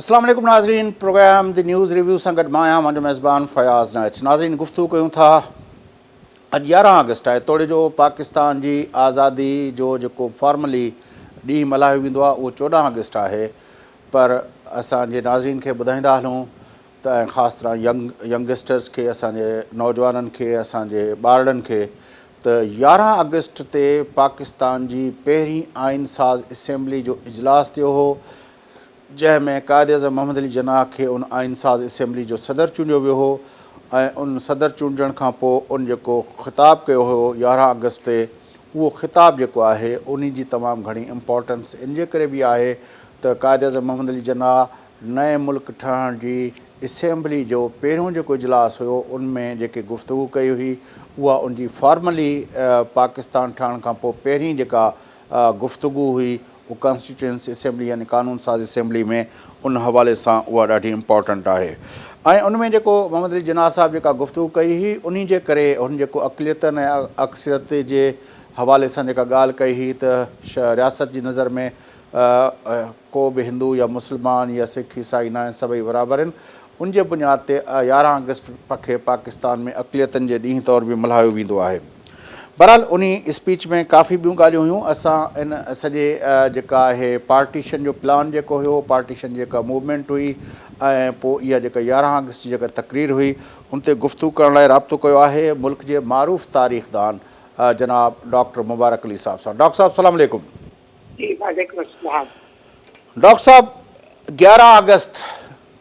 अस्सलाम वालेकुम नाज़रीन, प्रोग्राम द न्यूज़ रिव्यू सां गॾु मां आहियां, मुंहिंजो मेज़बान फयाज़ नाइट्स। नाज़रीन, गुफ़्तगू कयूं था अॼु 11 अगस्त आहे, तोड़े जो पाकिस्तान जी आज़ादी जो जेको फॉर्मली ॾींहुं मल्हायो वेंदो आहे उहो 14 अगस्त आहे। पर असांजे नाज़रीन खे ॿुधाईंदा हलूं त ख़ासि तरह यंगस्टर्स खे, असांजे नौजवाननि खे, असांजे ॿारनि खे त 11 अगस्त ते पाकिस्तान जी पहिरीं आइन साज़ असेंबली जो इजलास थियो हो, जंहिंमें क़ाइद-ए-आज़म मोहम्मद अली जिन्नाह खे उन आइन साज़ असेंबली जो सदर चूंडियो वियो हो ऐं उन सदर चूंडण खां पोइ उन जेको ख़िताबु कयो हुयो 11 अगस्त ते, उहो ख़िताबु जेको आहे उन जी तमामु घणी इम्पोर्टेंस इन जे करे बि आहे त क़ाइद-ए-आज़म मोहम्मद अली जिन्नाह नए मुल्क ठहण जी असेंबली जो पहिरियों जेको इजलास हुयो उन में जेके गुफ़्तगू कई हुई उहा उन जी फॉर्मली पाकिस्तान ठहण खां पोइ पहिरीं जेका गुफ़्तगू हुई उहा कॉन्स्टिट्यूएंसी असेंबली यानी क़ानून साज़ असेंबली में उन हवाले सां उहा ॾाढी इम्पोर्टेंट आहे। ऐं उन में जेको मोहम्मद अली जिन्नाह साहिबु जेका गुफ़्तगू कई हुई उन जे करे हुन जेको अक़लियतनि ऐं अक्सरियत जे हवाले सां जेका ॻाल्हि कई हुई त रियासत जी नज़र में को बि हिंदू या मुस्लमान या सिख ईसाई न आहिनि, सभई बराबरि आहिनि। उन जे बुनियाद ते 11 अगस्त खे पाकिस्तान में अक़लियतनि जे ॾींहुं तौरु बि मल्हायो वेंदो आहे। बहरहाल उन स्पीच में काफ़ी ॿियूं ॻाल्हियूं हुयूं। असां इन सॼे जेका आहे पार्टीशन जो प्लान जेको हुयो, पार्टीशन जेका मूवमेंट हुई ऐं पोइ इहा जेका 11 अगस्त जी जेका तक़रीर हुई उन ते गुफ़्तगू करण लाइ राब्तो कयो आहे मुल्क जे मारूफ़ तारीख़दान जनाब डॉक्टर मुबारक अली साहब सां। डॉक्टर साहब अस्सलाम वालेकुम। जी वालेकुम अस्सलाम। डॉक्टर साहब, 11 अगस्त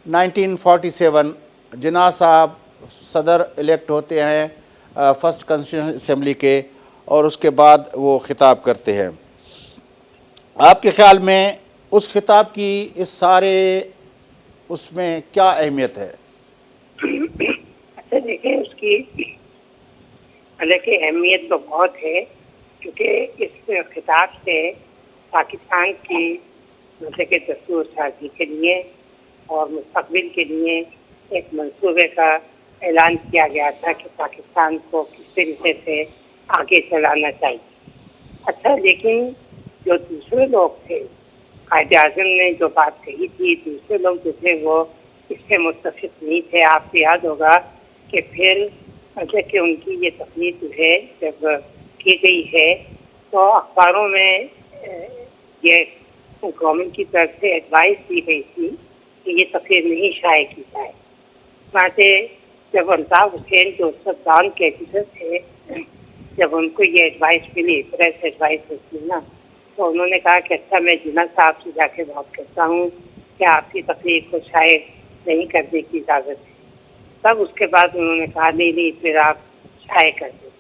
1947 जिन्नाह साहब सदर इलेक्ट होते हैं फर्स्ट कॉन्स्टिट्यूशन असेंबली के और उसके बाद वो ख़िताब करते हैं। आपके ख़्याल में उस ख़िताब की इस सारे उसमें क्या अहमियत है? अच्छा देखिए, उसकी हालांकि अहमियत तो बहुत है, क्योंकि इस खिताब से पाकिस्तान की मतलब के दस्तूर साजी के लिए और मुस्तकबिल के लिए एक मंसूबे का ऐलान किया गया था कि पाकिस्तान को किस तरीके से आगे चलाना चाहिए। अच्छा, लेकिन जो दूसरे लोग थे, कायद-ए-आज़म ने जो बात कही थी, दूसरे लोग जो थे वो इससे मुत्तफिक नहीं थे। आपको याद होगा कि फिर मतलब कि उनकी ये तकरीर जो है जब की गई है तो अखबारों में ये गवर्नमेंट की तरफ से एडवाइस दी गई थी कि ये तकरीर नहीं शाये की जाए। वहाँ से जब अल्ताफ़ हुसैन जो उस वक्त दान के ऑफिसर थे, जब उनको ये एडवाइस मिली, प्रेस एडवाइस होती है ना, तो उन्होंने कहा कि अच्छा मैं जिन्नाह साहब से जाके बात करता हूँ कि आपकी तकरीर को शायद नहीं करने की इजाज़त है। तब उसके बाद उन्होंने कहा नहीं फिर आप शाये कर दो।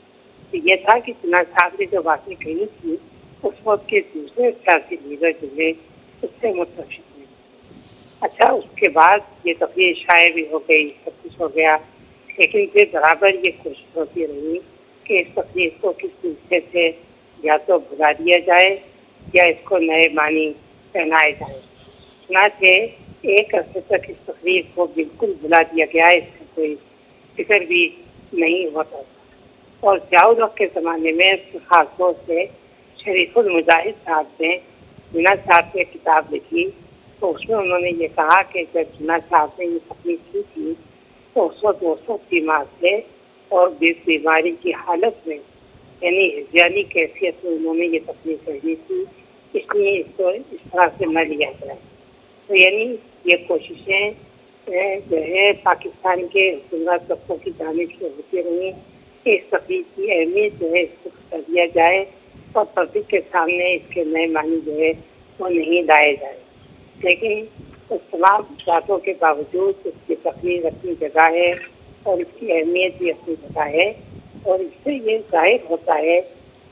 तो ये था कि जिन्नाह साहब ने जो बातें कही थी उस वक्त के दूसरे सियासी लीडर जो है उससे मुत्तफिक नहीं। अच्छा, उसके बाद ये तकरीर शाये भी हो गई, सब कुछ हो गया, लेकिन फिर बराबर ये कोशिश होती रही कि इस तकरीर को किस तरीके से या तो भुला दिया जाए या इसको नए मानी पहनाए जाए। सुना थे एक अर्से तक इस तकरीर को बिल्कुल भुला दिया गया, इसका कोई फिक्र भी नहीं होता था। और जाऊद के ज़माने में खास तौर से शरीफुल मुजाहिद साहब ने जिन्नाह साहब ने किताब लिखी, तो उसमें उन्होंने ये कहा कि जब जिन्नाह साहब ने ये तकलीफ की थी तो उस वक्त 200 बीमार थे और बीमारी की हालत में यानी हिज़्यानी कैफियत में उन्होंने ये तकलीफ कर दी थी, इसलिए इसको इस तरह से न लिया जाए। तो यानी ये कोशिशें जो है पाकिस्तान के हुकूमत तबकों की जानिब से होती रही कि इस तकलीफ की अहमियत जो है इसको कर दिया जाए और पब्लिक के सामने इसके नए मानी जो है वो नहीं लाए जाए। लेकिन उस तमाम बातों के बावजूद इसकी तकरीर अपनी जगह है और इसकी अहमियत भी अपनी जगह है। और इससे ये जाहिर होता है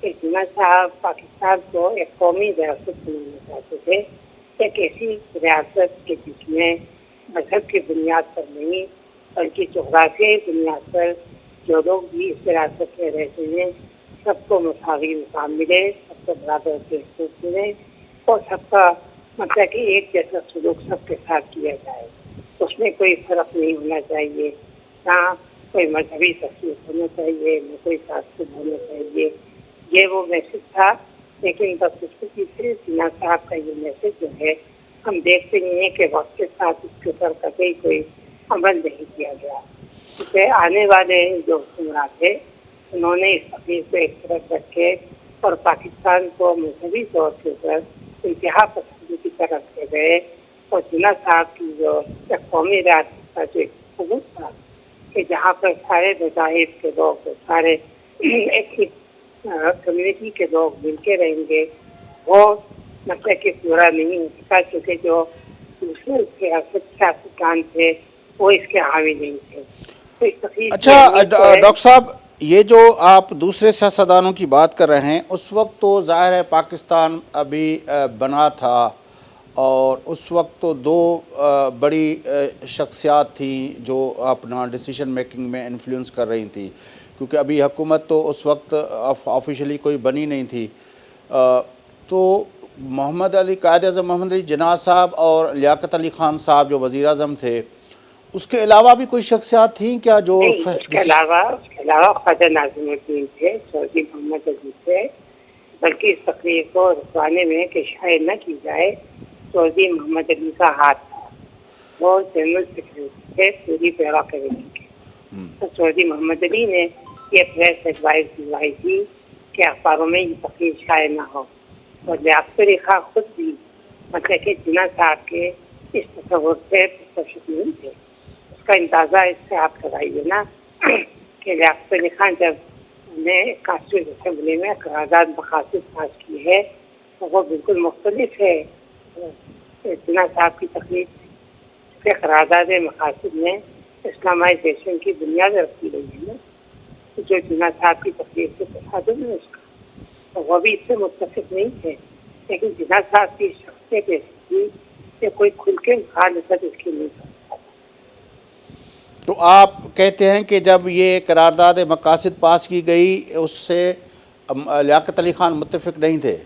कि जिन्नाह साहब पाकिस्तान को एक कौमी रियासत बनाना चाहते थे, एक ऐसी रियासत के बीच में मजहब की बुनियाद पर नहीं बल्कि जोग्राफियाई बुनियाद पर जो लोग भी इस रियासत में रहते हैं सबको मुसावी मुकाम मिले, सबको बराबर के हकूक़ मिले और सबका मतलब कि एक जैसा सलूक सबके साथ किया जाए। उसमें कोई फ़र्क नहीं होना चाहिए, ना कोई मजहबी शख्सियत होना चाहिए, न कोई तासुब होना चाहिए। ये वो मैसेज था, लेकिन बस उसके पीछे जिन्नाह साहब का ये मैसेज जो है ہم دیکھتے نہیں ہیں کہ وقت کے ساتھ اس کے اوپر کبھی کوئی عمل نہیں کیا گیا. کیونکہ آنے والے جو حکمران تھے انہوں نے اس تقریر کو ایک طرف رکھ کے اور پاکستان کو مذہبی طور کے اوپر انتہا پسندی کی طرف لے گئے. اور جناح صاحب کی جو قومی ریاست کا جو ایک ثبوت تھا کہ جہاں پر سارے مذاہب کے لوگ سارے ایتھنک کمیونٹی کے لوگ مل کے رہیں گے، وہ مطلب کہ پورا نہیں ہو سکا کیونکہ جو دوسرے سیاستدان تھے وہ اس کے حامی نہیں تھے. تو اس تقریر کی اچھا اہمیت تو ہے. ڈاکٹر صاحب، یہ جو آپ دوسرے سیاستدانوں کی بات کر رہے ہیں، اس وقت تو ظاہر ہے پاکستان ابھی بنا تھا، اور اس وقت تو دو بڑی شخصیات تھیں جو اپنا ڈیسیشن میکنگ میں انفلوئنس کر رہی تھیں، کیونکہ ابھی حکومت تو اس وقت آفیشلی کوئی بنی نہیں تھی. تو محمد علی قائد اعظم محمد علی جناح صاحب اور لیاقت علی خان صاحب جو وزیر اعظم تھے، اس کے علاوہ بھی کوئی شخصیات تھیں کیا جو نہیں، اس کے علاوہ خواجہ ناظم الدین تھے، چودھری محمد علی تھے. بلکہ اس تقریر کو رکوانے میں کہ شائع نہ کی جائے چودھری محمد علی کا ہاتھ تھا. وہ جنرل سیکرٹری تھے پوری پیرا کمیٹی کے. تو چودھری محمد علی نے یہ پریس ایڈوائز دلوائی تھی کہ اخباروں میں یہ تقریر شائع نہ ہو. اور لیاقت علی خان خود بھی مطلب کہ جناح صاحب کے اس تصور سے متفق نہیں تھے. اس کا اندازہ اس سے آپ کرائیے نا کہ لیاقت علی خان جب نے کانسٹیٹیوشن اسمبلی میں قرارداد مقاصد پاس کی ہے تو وہ بالکل مختلف ہے جناح صاحب کی تقریر سے. قرارداد مقاصد میں اسلامائزیشن کی بنیاد رکھی گئی ہے نا، جو جناح صاحب کی تقریر سے تصادم ہے اس کا. تو وہ بھی اس سے متفق نہیں تھے، لیکن جناح صاحب کی شخصیت ایسی تھی کہ کوئی کھل کے مخالفت اس کی نہیں کر سکتا. تو آپ کہتے ہیں کہ جب یہ قرارداد مقاصد پاس کی گئی اس سے لیاقت علی خان متفق نہیں تھے؟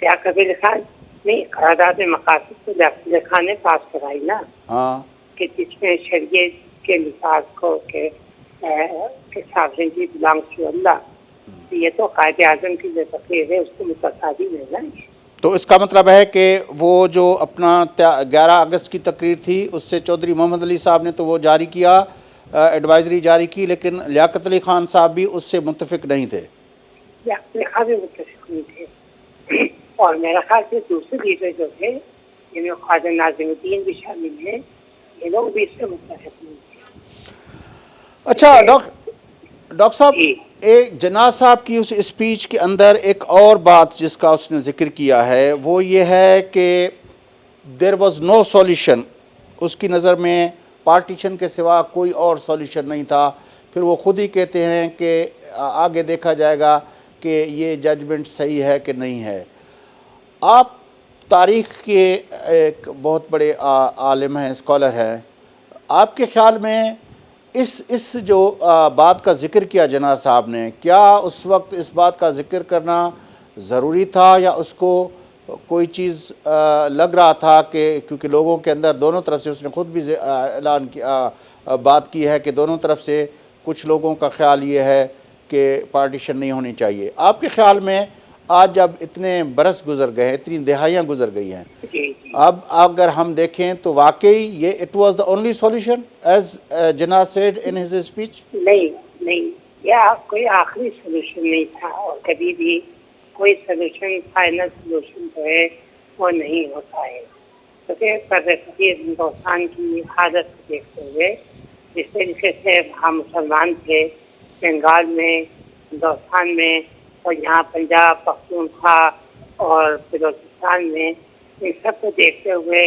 لیاقت علی خان نہیں، قرارداد مقاصد تو لیاقت علی خان نے پاس کرائی نا، ہاں، کہ جس میں شریعت کے لحاظ کو کہ sovereignty belongs to اللہ. یہ تو قائد اعظم کی جو تقریر ہے اس کو متصادم ہے نا. تو اس کا مطلب ہے کہ وہ جو اپنا 11 اگست کی تقریر تھی اس سے چودھری محمد علی صاحب نے تو وہ جاری کیا، ایڈوائزری جاری کی، لیکن لیاقت علی خان صاحب بھی اس سے متفق نہیں تھے. لیاقت علی خان بھی متفق نہیں تھے. اور میرا خیال سے دوسرے لیڈر جو تھے جن میں خواجہ ناظم الدین بھی شامل ہیں، یہ لوگ بھی اس سے متفق نہیں تھے. اچھا ڈاکٹر صاحب، ایک جناح صاحب کی اس اسپیچ کے اندر ایک اور بات جس کا اس نے ذکر کیا ہے وہ یہ ہے کہ دیر واز نو سولیوشن. اس کی نظر میں پارٹیشن کے سوا کوئی اور سولیوشن نہیں تھا. پھر وہ خود ہی کہتے ہیں کہ آگے دیکھا جائے گا کہ یہ ججمنٹ صحیح ہے کہ نہیں ہے. آپ تاریخ کے ایک بہت بڑے عالم ہیں، اسکالر ہیں، آپ کے خیال میں اس جو بات کا ذکر کیا جناح صاحب نے، کیا اس وقت اس بات کا ذکر کرنا ضروری تھا، یا اس کو کوئی چیز لگ رہا تھا کہ کیونکہ لوگوں کے اندر دونوں طرف سے، اس نے خود بھی اعلان کیا، بات کی ہے کہ دونوں طرف سے کچھ لوگوں کا خیال یہ ہے کہ پارٹیشن نہیں ہونی چاہیے. آپ کے خیال میں آج جب اتنے برس گزر گئے ہیں، اتنی دہائیاں گزر گئی ہیں، اب اگر ہم دیکھیں تو واقعی یہ it was the only solution as Jinnah said in his speech? نہیں، یہ کوئی آخری سولوشن نہیں تھا، اور کبھی بھی کوئی سولوشن فائنل سولوشن جو ہے وہ نہیں ہوتا ہے. کیونکہ فقیر ہندوستان کی حالت کو دیکھتے ہوئے جس طریقے سے وہاں مسلمان تھے بنگال میں، ہندوستان میں، اور یہاں پنجاب، پختونخوا اور بلوچستان میں، ان سب کو دیکھتے ہوئے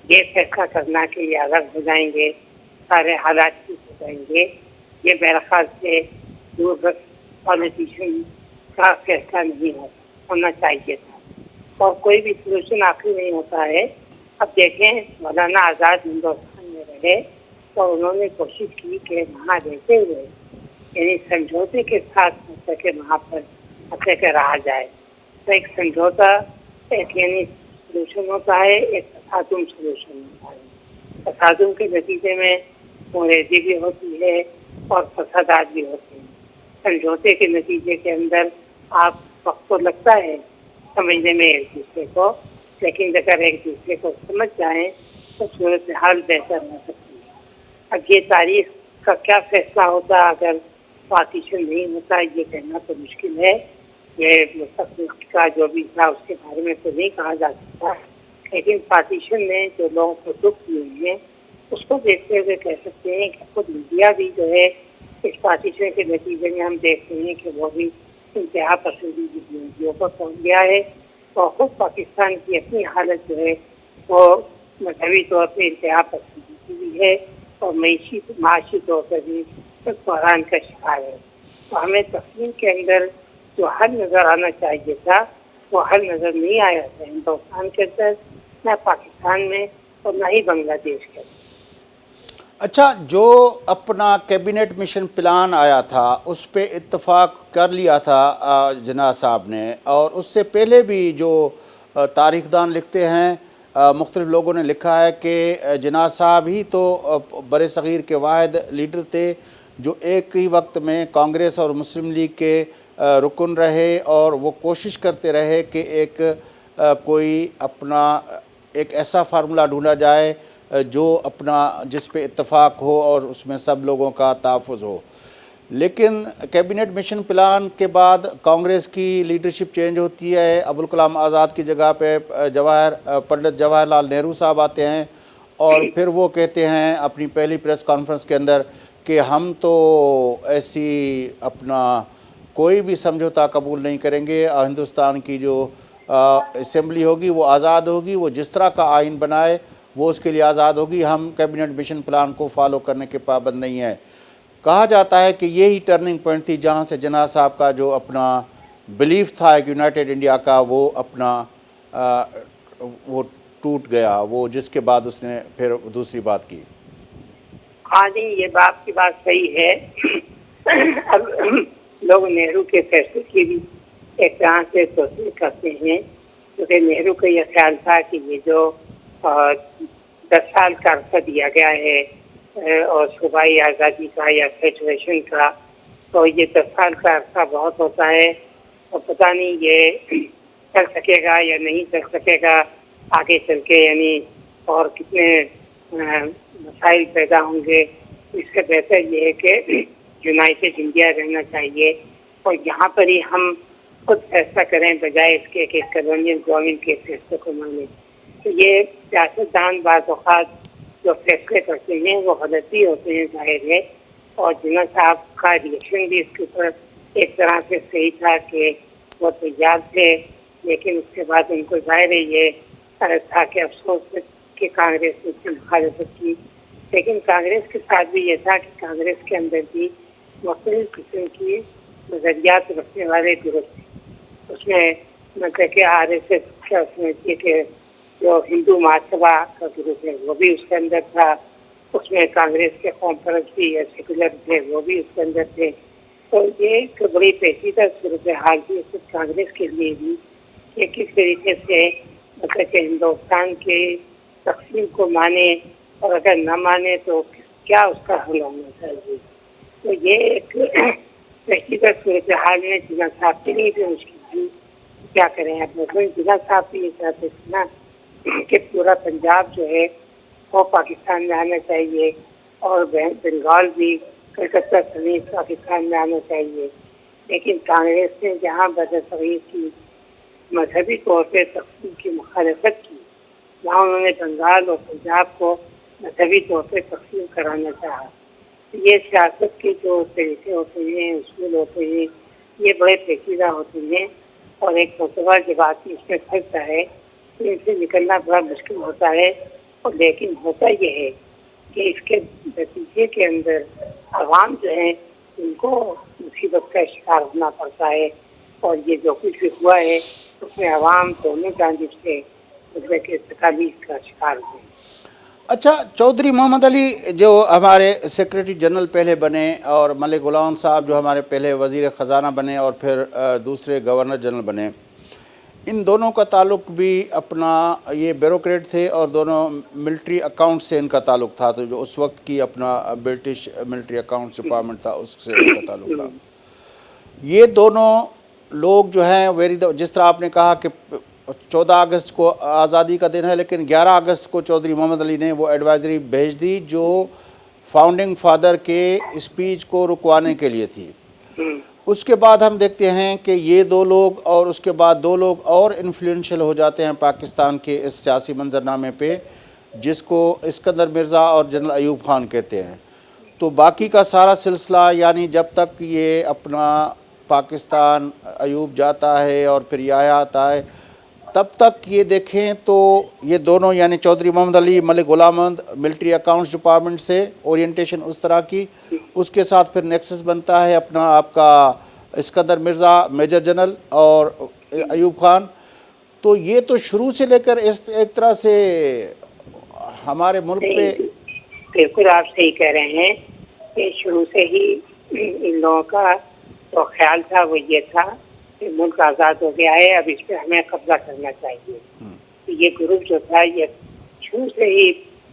یہ فیصلہ کرنا کہ یہ الگ ہو جائیں گے، سارے حالات ٹھیک ہو جائیں گے، یہ میرے خیال سے دور رس پالیٹیشین کا فیصلہ نہیں ہونا چاہیے تھا. اور کوئی بھی سولوشن آخری نہیں ہوتا ہے. اب دیکھیں مولانا آزاد ہندوستان میں رہے تو انہوں نے کوشش کی کہ وہاں رہتے ہوئے یعنی سمجھوتے کے ساتھ مطلب کہ وہاں پر مطلب کہ رہا جائے. تو ایک سمجھوتا ایک یعنی سولوشن ہوتا ہے، ایک تصادم سولوشن ہوتا ہے. تصادم کے نتیجے میں انگریزی بھی ہوتی ہے اور فسادات بھی ہوتے ہیں. سمجھوتے کے نتیجے کے اندر آپ وقت تو لگتا ہے سمجھنے میں ایک دوسرے کو، لیکن اگر ایک دوسرے کو سمجھ جائیں تو صورتحال بہتر ہو سکتی ہے. اب یہ تاریخ کا کیا فیصلہ ہوتا اگر پارٹیشن نہیں ہوتا یہ کہنا تو مشکل ہے. یہ مستقبل کا جو بھی تھا اس کے بارے میں تو نہیں کہا جا سکتا، لیکن پارٹیشن نے جو لوگوں کو دکھ دیے ہیں اس کو دیکھتے ہوئے کہہ سکتے ہیں کہ خود میڈیا بھی جو ہے اس پارٹیشن کے نتیجے میں ہم دیکھتے ہیں کہ وہ بھی انتہا پسندی کی بلندیوں پر پہنچ گیا ہے، اور خود پاکستان کی اپنی حالت جو ہے وہ مذہبی طور پہ انتہا پسندی کی بھی ہے اور معاشی طور پر بھی بحران کا شکار ہے. تو ہمیں تقسیم کے اندر جو حل نظر آنا چاہیے تھا وہ حل نظر نہیں آیا تھا ہندوستان کے اندر، نہ پاکستان میں اور نہ ہی بنگلہ دیش کے اندر. اچھا، جو اپنا کیبنٹ مشن پلان آیا تھا اس پہ اتفاق کر لیا تھا جناح صاحب نے، اور اس سے پہلے بھی جو تاریخ دان لکھتے ہیں، مختلف لوگوں نے لکھا ہے کہ جناح صاحب ہی تو بر صغیر کے واحد لیڈر تھے جو ایک ہی وقت میں کانگریس اور مسلم لیگ کے رکن رہے، اور وہ کوشش کرتے رہے کہ کوئی اپنا ایک ایسا فارمولہ ڈھونڈا جائے جو جس پہ اتفاق ہو اور اس میں سب لوگوں کا تحفظ ہو. لیکن کیبنٹ مشن پلان کے بعد کانگریس کی لیڈرشپ چینج ہوتی ہے، ابوالکلام آزاد کی جگہ پہ پنڈت جواہر لال نہرو صاحب آتے ہیں، اور پھر وہ کہتے ہیں اپنی پہلی پریس کانفرنس کے اندر کہ ہم تو ایسی کوئی بھی سمجھوتا قبول نہیں کریں گے، ہندوستان کی جو اسمبلی ہوگی وہ آزاد ہوگی، وہ جس طرح کا آئین بنائے وہ اس کے لیے آزاد ہوگی، ہم کیبنٹ مشن پلان کو فالو کرنے کے پابند نہیں ہیں. کہا جاتا ہے کہ یہی ٹرننگ پوائنٹ تھی جہاں سے جناح صاحب کا جو اپنا بلیف تھا ایک یونائٹڈ انڈیا کا وہ ٹوٹ گیا، وہ جس کے بعد اس نے پھر دوسری بات کی. ہاں جی، یہ آپ کی بات صحیح ہے. اب لوگ نہرو کے فیصلے کی بھی ایک طرح سے توثیق کرتے ہیں، کیونکہ نہرو کا یہ خیال تھا کہ یہ جو 10 سال کا عرصہ دیا گیا ہے اور صوبائی آزادی کا یا فیڈریشن کا، تو یہ 10 سال کا عرصہ بہت ہوتا ہے اور پتہ نہیں یہ چل سکے گا یا نہیں چل سکے گا آگے چل کے، یعنی اور کتنے مسائل پیدا ہوں گے. اس سے بہتر یہ ہے کہ یونائٹڈ انڈیا رہنا چاہیے اور یہاں پر ہی ہم خود فیصلہ کریں بجائے اس کے کہ کالونیل گورنمنٹ کے فیصلے کو مانیں. تو یہ سیاستدان بعض اوقات جو فیصلے کرتے ہیں وہ غلطی ہوتے ہیں ظاہر ہے، اور جناح صاحب کا ریئیکشن بھی اس کے اوپر ایک طرح سے صحیح تھا کہ وہ تیار تھے، لیکن اس کے بعد ان کو ظاہر ہے یہ تھا کہ افسوس کہ کانگریس نے اس کی مخالفت کی. لیکن کانگریس کے ساتھ بھی یہ تھا کہ کانگریس کے اندر بھی مختلف قسم کی نظریات رکھنے والے گروہ تھے. اس میں مطلب کہ RSS کیا سمجھتی ہے کہ جو ہندو مہاسبھا کا گروپ ہے وہ بھی اس کے اندر تھا، اس میں کانگریس کے قوم پرست بھی یا سیکولر تھے وہ بھی اس کے اندر تھے. تو یہ ایک بڑی پیچیدہ صورتحال تھی خود کانگریس کے لیے بھی کہ کس طریقے سے مطلب کہ ہندوستان کے تقسیم کو مانے اور اگر نہ مانے تو کیا اس کا حل ہونا چاہیے. تو یہ ایک پیچیدہ صورتحال میں جناح صاحب کے لیے بھی مشکل تھی کیا کریں. اب جناح صاحب بھی یہ چاہتے تھے نا کہ پورا پنجاب جو ہے وہ پاکستان میں آنا چاہیے اور بنگال بھی کلکتہ سمیت پاکستان میں آنا چاہیے، لیکن کانگریس نے جہاں برصغیر کی مذہبی طور پہ تقسیم کی مخالفت کی، وہاں انہوں نے بنگال اور پنجاب کو مذہبی طور پہ تقسیم کرانا چاہا. یہ سیاست کے جو طریقے ہوتے ہیں، اصول ہوتے ہیں، یہ بڑے پیچیدہ ہوتے ہیں، اور ایک مرتبہ جب آدمی اس میں پھنستا ہے تو ان سے نکلنا بڑا مشکل ہوتا ہے. اور لیکن ہوتا یہ ہے کہ اس کے نتیجے کے اندر عوام جو ہیں ان کو مصیبت کا شکار ہونا پڑتا ہے، اور یہ جو کچھ بھی ہوا ہے اس میں عوام دونوں جانب سے مطلب کہ تکالیف کا شکار ہوئے. اچھا، چودھری محمد علی جو ہمارے سیکریٹری جنرل پہلے بنے، اور ملک غلام صاحب جو ہمارے پہلے وزیر خزانہ بنے اور پھر دوسرے گورنر جنرل بنے، ان دونوں کا تعلق بھی اپنا یہ بیوروکریٹ تھے اور دونوں ملٹری اکاؤنٹ سے ان کا تعلق تھا. تو جو اس وقت کی اپنا برٹش ملٹری اکاؤنٹس ڈپارٹمنٹ تھا اس سے ان کا تعلق تھا. یہ دونوں لوگ جو ہیں جس طرح آپ نے کہا کہ 14 अगस्त को आज़ादी का दिन है, लेकिन 11 अगस्त को चौधरी मोहम्मद अली ने वो एडवाइजरी भेज दी जो फाउंडिंग फादर के स्पीच को रुकवाने के लिए थी। उसके बाद हम देखते हैं कि ये दो लोग और उसके बाद दो लोग और इन्फ्लुएंशियल हो जाते हैं पाकिस्तान के इस सियासी मंजरनामे पे, जिसको इस्कंदर मिर्ज़ा और जनरल अयूब ख़ान कहते हैं। तो बाकी का सारा सिलसिला, यानी जब तक ये अपना पाकिस्तान अयूब जाता है और फिर याया आता है, तब तक ये देखें तो ये दोनों यानी Chaudhary Mohammad Ali, Malik Ghulam Ahmad military accounts department से ओरिएंटेशन उस तरह की, उसके साथ फिर नेक्सस बनता है अपना आपका इस्कंदर मिर्ज़ा मेजर जनरल और अयूब ख़ान। तो ये तो शुरू से लेकर इस एक तरह से हमारे मुल्क पे बिल्कुल आप सही कह रहे हैं कि शुरू से ही इन लोगों का तो ख्याल था वो ये था कि मुल्क आज़ाद हो गया है, अब इस पर हमें कब्जा करना चाहिए। तो ये ग्रुप जो था ये शुरू से ही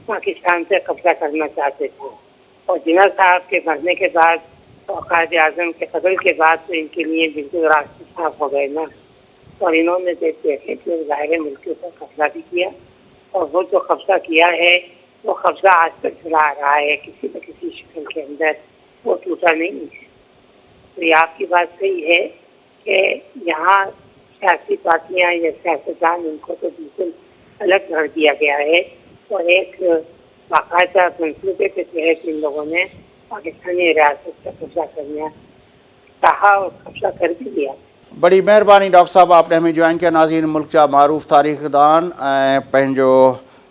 पाकिस्तान से कब्जा करना चाहते थे। और जिन्ना साहब के मरने के बाद और कायद आज़म के कत्ल के बाद तो इनके लिए बिल्कुल रास्ते साफ हो गए ना। और इन्होंने देखे कि ज़ाहिर मुल्क के ऊपर कब्जा भी किया, और वो जो कब्जा किया है वो कब्जा आज तक चला रहा है किसी न किसी शक्ल के अंदर, वो टूटा नहीं है। तो ये आपकी बात सही है कि यहाँ सियासी पार्टियाँ या सियासतदान इनको तो बिल्कुल अलग कर दिया गया है, और एक बाकायदा मंसूबे के तहत इन लोगों ने पाकिस्तानी रियासत का कब्जा करना चाहा और कब्जा कर भी लिया। बड़ी मेहरबानी डॉक्टर साहब, आपने हमें ज्वाइन किया। नाज़रीन, मुल्क जा मारूफ़ तारीख़दान पंहिंजो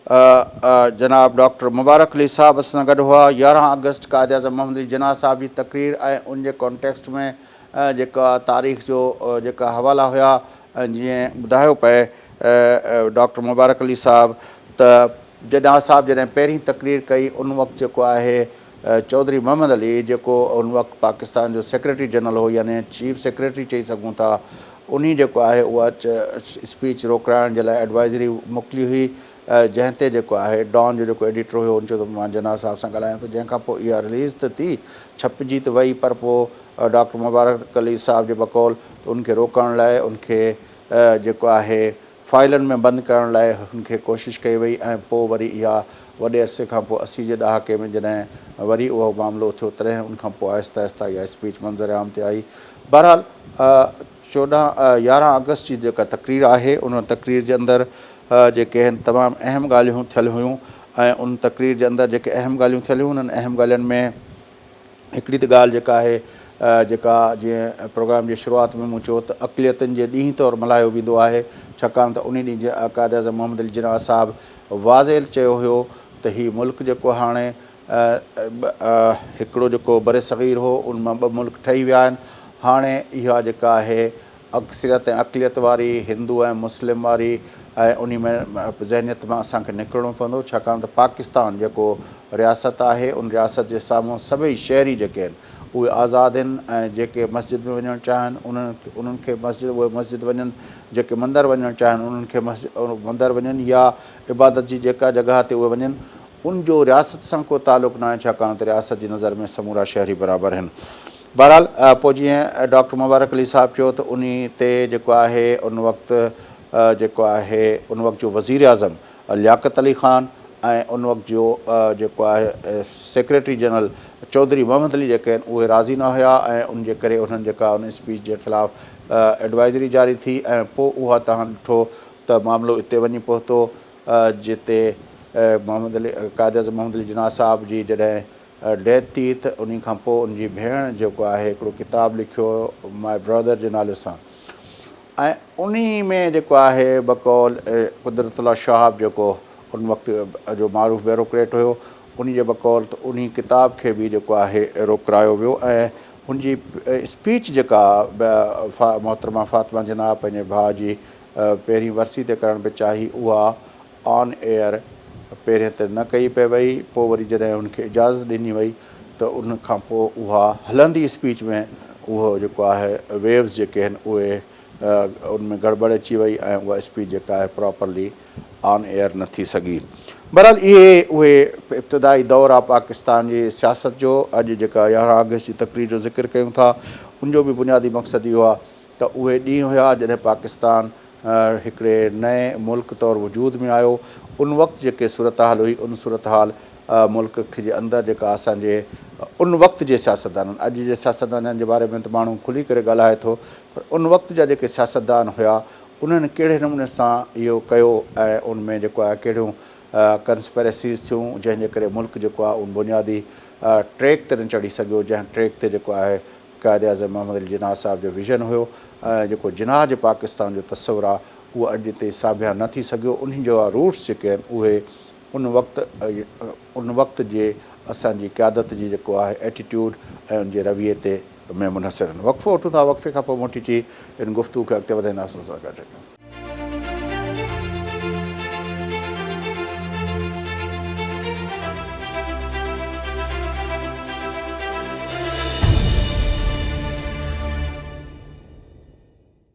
जनाब डॉक्टर मुबारक अली साहब अस सां गॾु हुआ। 11 अगस्त कायद आज़म मोहम्मद अली जिन्ना साहब जी तक़रीर ऐं उन जे कॉन्टेक्स्ट में जेका तारीख़ जो जेका हवाला हुआ, जीअं ॿुधायो पए डॉक्टर मुबारक अली साहब, त जिन्ना साहब जॾहिं पहिरीं तक़रीर कई उन वक़्तु जेको आहे चौधरी मोहम्मद अली, जेको उन वक़्तु पाकिस्तान जो सेक्रेटरी जनरल हो, यानी चीफ सेक्रेटरी चई सघूं था, उन जेको आहे उहा स्पीच रोकाइण जे लाइ एडवाइज़री मोकिली हुई, जंहिं ते जेको आहे डॉन जो जेको एडिटर हुयो उन चयो त मां जिन्ना साहब सां ॻाल्हायां थो। जंहिंखां पोइ इहा रिलीज़ त थी, छपिजी त वई, पर पोइ डॉक्टर मुबारक अली साहब जे बकौल उनखे रोकण लाइ, उनखे जेको आहे फाइलनि में बंदि करण लाइ उनखे कोशिशि कई वई। ऐं पोइ वरी इहा वॾे अरसे खां पोइ 80 जे ॾहाके में जॾहिं वरी उहो मामिलो थियो, तॾहिं उनखां पोइ आहिस्ता आहिस्ता इहा स्पीच मंज़र आम ते आई। बहरहाल 11 अगस्त जी जेका तक़रीर आहे, उन तक़रीर जे अंदरि जेके आहिनि तमामु अहम ॻाल्हियूं थियल हुयूं, ऐं उन तक़रीर जे अंदरि जेके अहम ॻाल्हियूं थियल हुयूं, उन्हनि अहम ॻाल्हियुनि में हिकिड़ी त ॻाल्हि जेका आहे, जेका जीअं प्रोग्राम जी शुरूआति में मूं चयो त अक़लियतुनि जे ॾींहुं तौरु मल्हायो वेंदो आहे, छाकाणि त उन ॾींहुं कायद आज़म मोहम्मद अली जिन्ना साहब वाज़ेह चयो हुयो त हीउ मुल्क जेको हाणे हिकिड़ो जेको बरे सग़ीर हो, उन मां 2 मुल्क ठही विया आहिनि। हाणे इहा जेका आहे अक्सरियत ऐं अक़लियत वारी, हिंदू ऐं मुस्लिम वारी, ऐं उन में ज़हनियत मां असांखे निकिरणो पवंदो, छाकाणि त पाकिस्तान जेको रियासत आहे, उन रियासत जे साम्हूं सभई शहरी जेके आहिनि उहे आज़ादु आहिनि, ऐं जेके मस्जिद में वञणु चाहिनि उन्हनि खे उहे मस्जिद वञनि, जेके मंदरु वञणु चाहिनि उन्हनि खे मंदरु वञनि, या इबादत जी जेका जॻह ते उहे वञनि। उन जो रियासत सां को तालुक़ु न आहे, छाकाणि त रियासत जी नज़र में समूरा शहरी बराबरि आहिनि। बहरहाल पोइ जीअं डॉक्टर मुबारक अली साहब चयो त उन ते जेको आहे उन वक़्तु जेको आहे उन वक़्तु जो वज़ीर आज़म लियाक़त अली ख़ान ऐं उन वक़्तु जो जेको आहे सेक्रेटरी जनरल चौधरी मोहम्मद अली जेके आहिनि उहे राज़ी न हुया, ऐं उन जे करे उन्हनि जेका उन स्पीच जे ख़िलाफ़ु एडवाइज़री जारी थी। ऐं पोइ उहा तव्हां ॾिठो त मामिलो हिते वञी पहुतो जिते मोहम्मद अली कायद आज़म मोहम्मद अली जिन्ना साहब जी जॾहिं डेथ थी, त उन खां पोइ उनजी भेण जेको आहे हिकिड़ो किताबु लिखियो माय ब्रदर जे नाले सां, ऐं उन में जेको आहे बकौल कुदरतुल्लाह शाहब जेको उन वक़्तु जो मारूफ़ ब्यूरोक्रेट हुयो, उन जे बकौल त उन किताब खे बि जेको आहे रोकरायो वियो। ऐं हुनजी स्पीच जेका मोहतरमा फ़ातिमा जिन्ना पंहिंजे भाउ जी पहिरीं वरसी ते करण पई चाही, उहा ऑन एयर पहिरें त न कई पई वई, पोइ वरी जॾहिं हुनखे इजाज़त ॾिनी वई त उन खां पोइ उहा हलंदी स्पीच में उहो जेको आहे वेव्स जेके आहिनि उहे उनमें गड़बड़ अची वई, ऐं उहा स्पीच जेका आहे प्रॉपरली ऑन एयर न थी सघी। बहरहाल इहे उहे इब्तिदाई दौर आहे पाकिस्तान जी सियासत जो। अॼु जेका 11 अगस्त जी तक़रीर जो ज़िक्र कयूं था, उनजो बि बुनियादी मक़सदु इहो आहे त उहे ॾींहं हुआ जॾहिं पाकिस्तान हिकिड़े नए मुल्क तौरु वजूद में आयो। उन वक़्तु जेके सूरत हाल हुई उन सूरत हाल मुल्क जे अंदरि जेका असांजे उन वक़्त जे सियासतदाननि, अॼु जे सियासतदाननि जे बारे में त माण्हू खुली करे ॻाल्हाए थो, पर उन वक़्त जा जेके सियासतदान हुया उन्हनि कहिड़े नमूने सां इहो कयो ऐं उन में जेको आहे कहिड़ियूं कंस्पेरेसीज़ थियूं जंहिंजे करे मुल्क जेको आहे उन बुनियादी ट्रैक ते न चढ़ी सघियो, जंहिं ट्रैक ते जेको आहे क़ाइद आज़म मोहम्मद अली जिन्ना साहिब जो विज़न हुयो ऐं जेको जिन्ना जे पाकिस्तान जो तस्वुरु आहे उहो अॼु हिते साबिया न थी सघियो। उन्हनि जा रूट्स जेके आहिनि उहे उन वक़्त जे असांजी क़यादत जी जेको आहे एटीट्यूड ऐं उनजे रवैये ते में मुनहसिर आहिनि। वक़फ़ो वठूं था, वक़फ़े खां पोइ मोटी इन गुफ़्तगू खे अॻिते वधाईंदासीं।